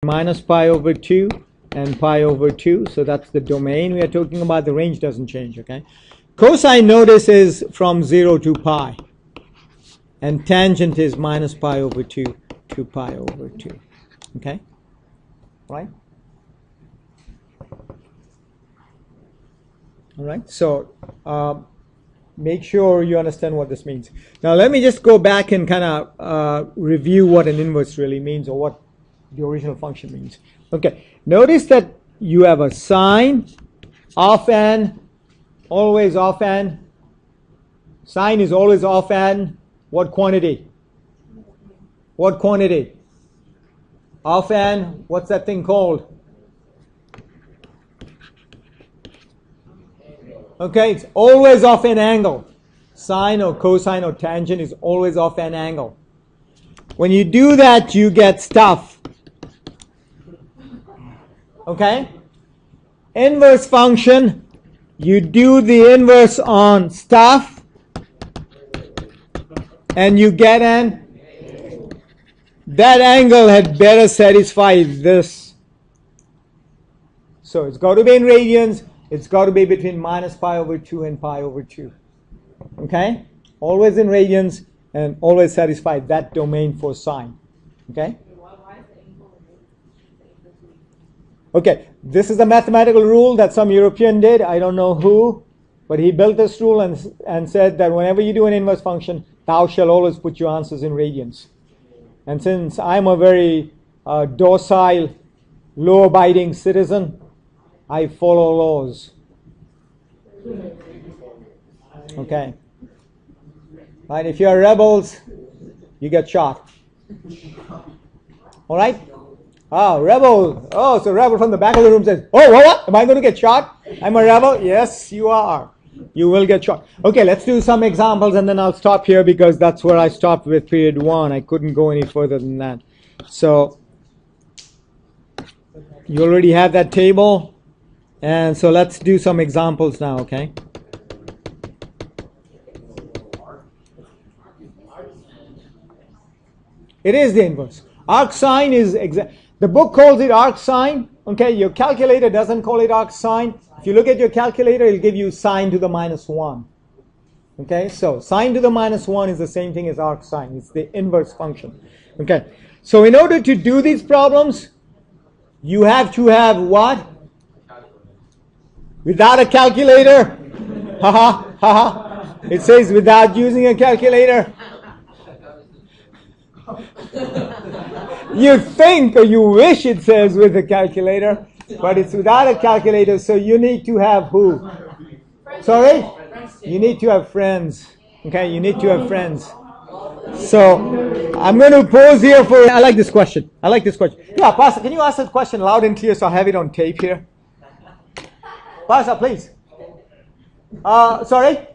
minus pi over 2 and pi over 2. So that's the domain we are talking about. The range doesn't change, okay? Cosine, notice, is from 0 to pi. And tangent is minus pi over 2 to pi over 2. Okay? Right? All right? So make sure you understand what this means. Now let me just go back and kind of review what an inverse really means, or what the original function means. Okay, notice that you have a sine of n, always of n. Sine is always of n. What quantity? What quantity? Of n. What's that thing called? Okay, it's always of an angle. Sine or cosine or tangent is always of an angle. When you do that, you get stuff. Okay? Inverse function, you do the inverse on stuff, and you get an, that angle had better satisfy this. So it's got to be in radians, it's got to be between minus pi over 2 and pi over 2. Okay? Always in radians and always satisfy that domain for sine. Okay? Okay, this is a mathematical rule that some European did. I don't know who, but he built this rule and said that whenever you do an inverse function, thou shall always put your answers in radians. And since I'm a very docile, law-abiding citizen, I follow laws. Okay. Right, if you are rebels, you get shot. All right? Oh, rebel. Oh, so rebel from the back of the room says, oh, what? Am I going to get shot? I'm a rebel? Yes, you are. You will get shot. Okay, let's do some examples and then I'll stop here because that's where I stopped with period 1. I couldn't go any further than that. So, you already have that table. And so let's do some examples now, okay? It is the inverse. Arc sine is exact. The book calls it arc sine. Okay, your calculator doesn't call it arc sine. If you look at your calculator, it'll give you sine to the minus 1. Okay, so sine to the minus 1 is the same thing as arc sine. It's the inverse function. Okay, so in order to do these problems, you have to have what? Without a calculator? Haha, haha. It says without using a calculator. You think or you wish it says with a calculator, but it's without a calculator, so you need to have who? Sorry? You need to have friends. Okay, you need to have friends. So, I'm going to pause here for, I like this question. I like this question. Yeah, Pastor, can you ask that question loud and clear so I have it on tape here? Pastor, please. Sorry?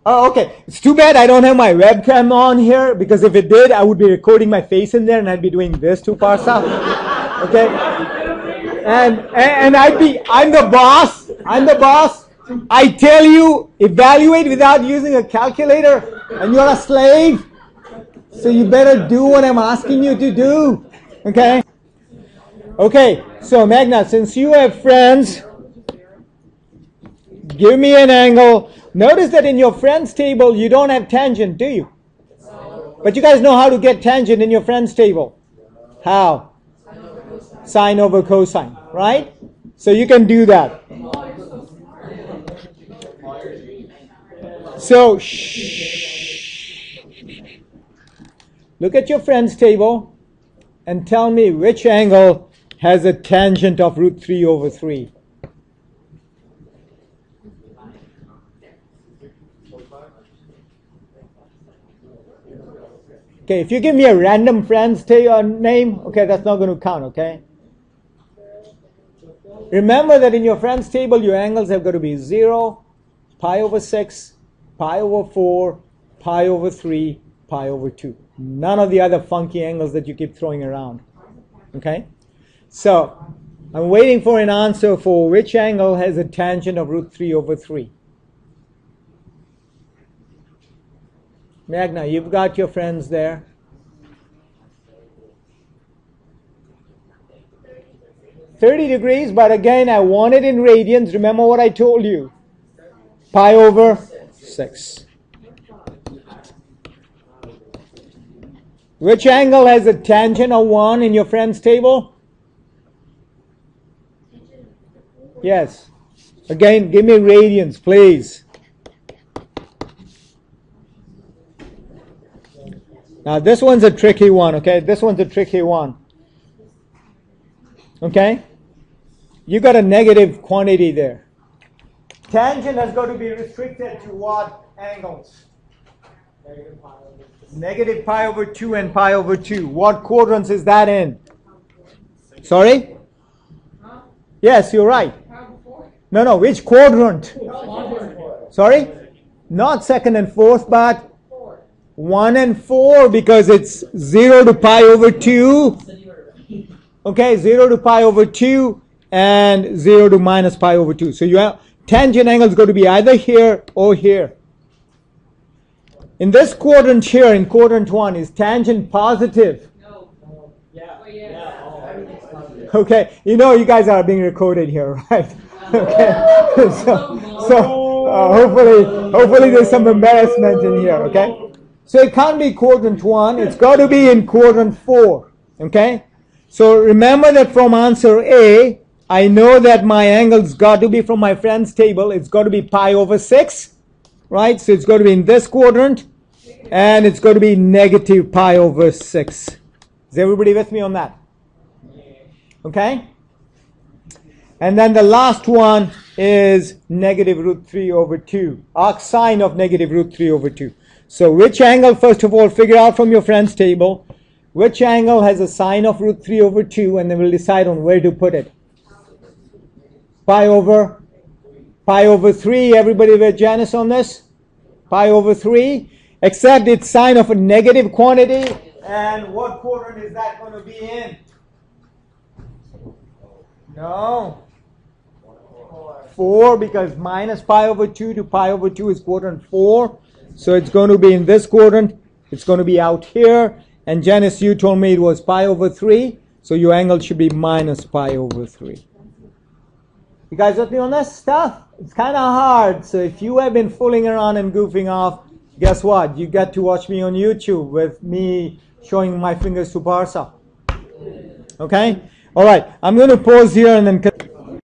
Oh, okay. It's too bad I don't have my webcam on here, because if it did, I would be recording my face in there and I'd be doing this to Parsa. Okay? And I'm the boss. I'm the boss. I tell you, evaluate without using a calculator, and you're a slave. So you better do what I'm asking you to do. Okay? Okay, so Magna, since you have friends, give me an angle. Notice that in your friends table, you don't have tangent, do you? But you guys know how to get tangent in your friends table. How? Sine over cosine, right? So you can do that. So, shh. Look at your friends table and tell me which angle has a tangent of root 3 over 3. Okay, if you give me a random friend's name, okay, that's not going to count, okay? Remember that in your friends table, your angles have got to be 0, pi over 6, pi over 4, pi over 3, pi over 2. None of the other funky angles that you keep throwing around. Okay? So, I'm waiting for an answer for which angle has a tangent of root 3 over 3. Magna, you've got your friends there. 30 degrees, but again, I want it in radians. Remember what I told you. Pi over 6. Which angle has a tangent of 1 in your friend's table? Yes. Again, give me radians, please. Now, this one's a tricky one, okay? This one's a tricky one. Okay? You got a negative quantity there. Tangent has got to be restricted to what angles? Negative pi over 2 and pi over 2. What quadrants is that in? Sorry? Yes, you're right. No, which quadrant? Sorry? Not second and fourth, but 1 and 4, because it's 0 to pi over 2. Okay, 0 to pi over 2 and 0 to minus pi over 2. So you have tangent angle is going to be either here or here. In this quadrant here, in quadrant 1, is tangent positive? No. Yeah. Okay, you know you guys are being recorded here, right? Okay, hopefully there's some embarrassment in here, okay? So it can't be quadrant 1, it's got to be in quadrant 4, okay? So remember that from answer A, I know that my angle's got to be from my friend's table, it's got to be pi over 6, right? So it's got to be in this quadrant, and it's got to be negative pi over 6. Is everybody with me on that? Okay? And then the last one is negative root 3 over 2. Arc sine of negative root 3 over 2. So which angle, first of all, figure out from your friend's table, which angle has a sine of root 3 over 2, and then we'll decide on where to put it. Pi over 3. Everybody with Janice on this? Pi over 3. Except it's sine of a negative quantity. And what quadrant is that going to be in? No. 4, because minus pi over 2 to pi over 2 is quadrant 4. So it's going to be in this quadrant. It's going to be out here. And Janice, you told me it was pi over 3. So your angle should be minus pi over 3. You guys with me on this stuff? It's kind of hard. So if you have been fooling around and goofing off, guess what? You get to watch me on YouTube with me showing my fingers to Parsa. Okay? All right. I'm going to pause here and then...